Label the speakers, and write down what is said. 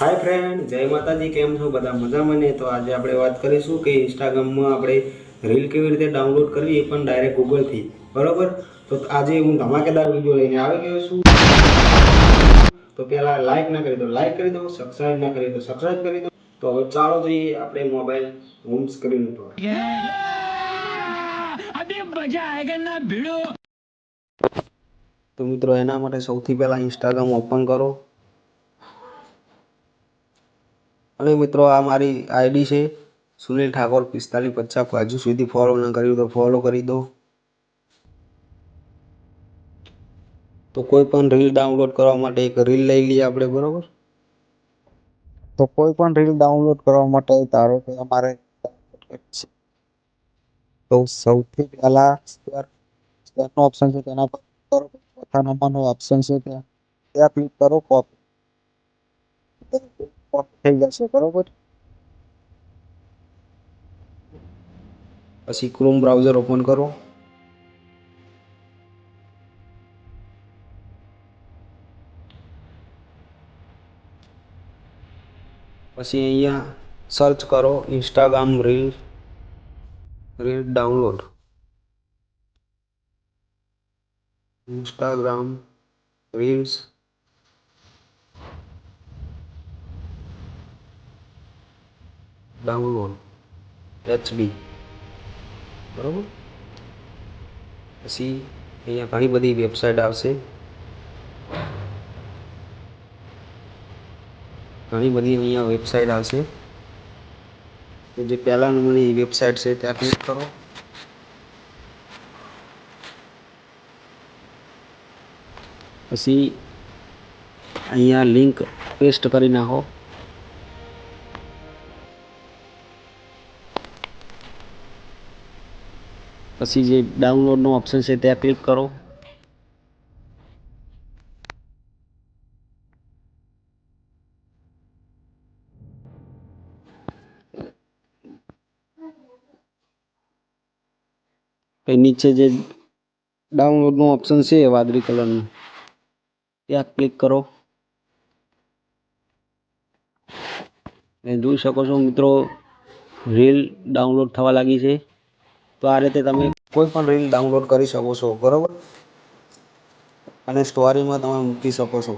Speaker 1: Hi friend, जय माताजी। केम छो बधा मजामां ने? तो आज આપણે વાત કરીશું કે ઇન્સ્ટાગ્રામમાં આપણે રીલ કેવી રીતે ડાઉનલોડ કરવી, એ પણ ડાયરેક્ટ ગૂગલથી, બરોબર? તો આજે હું ધમાકેદાર વિડિયો લઈને આવી ગયો છું। તો પહેલા લાઈક ના કરી દો, લાઈક કરી દો, સબસ્ક્રાઇબ ના કરી દો, સબસ્ક્રાઇબ કરી દો। તો હવે ચાલો જોઈએ આપણે મોબાઈલ હોમ સ્ક્રીન પર। અભી મજા આયેગા ના ભીડો। તો મિત્રો એના માટે સૌથી પહેલા ઇન્સ્ટાગ્રામ ઓપન કરો। અને મિત્રો આ મારી આઈડી છે સુનિલ ઠાકોર 4550। હજુ સુધી ફોલો ન કર્યું તો ફોલો કરી દો। તો કોઈ પણ રીલ ડાઉનલોડ કરવા માટે એક રીલ લઈ લઈએ આપણે, બરોબર?
Speaker 2: તો કોઈ પણ રીલ ડાઉનલોડ કરવા માટે ધારો કે અમારે તો સૌથી પહેલા સ્ક્વેરનો ઓપ્શન છે તેના પર કરો। ચોથા નંબરનો ઓપ્શન છે ત્યાં ક્લિક કરો, કોપી થઈ જશે, બરોબર?
Speaker 1: પછી ક્રોમ બ્રાઉઝર ઓપન કરો। પછી અહીંયા સર્ચ કરો Instagram reel download. Instagram reels download HD, બરોબર? પછી અહીંયા ઘણી બધી વેબસાઇટ આવશે, ઘણી બધી અહીંયા વેબસાઇટ આવશે। તો જે પહેલા નંબરની વેબસાઇટ છે ત્યાં ક્લિક કરો। પછી અહીંયા લિંક પેસ્ટ કરી નાખો। પછી જે ડાઉનલોડનો ઓપ્શન છે ત્યાં ક્લિક કરો। પછી નીચે જે ડાઉનલોડનો ઓપ્શન છે વાદળી કલરનું ત્યાં ક્લિક કરો। જોઈ શકો છો મિત્રો, રીલ ડાઉનલોડ થવા લાગી છે। તો આ રીતે તમે કોઈ પણ રીલ ડાઉનલોડ કરી શકો છો, બરોબર? અને સ્ટોરીમાં તમે મૂકી શકો છો।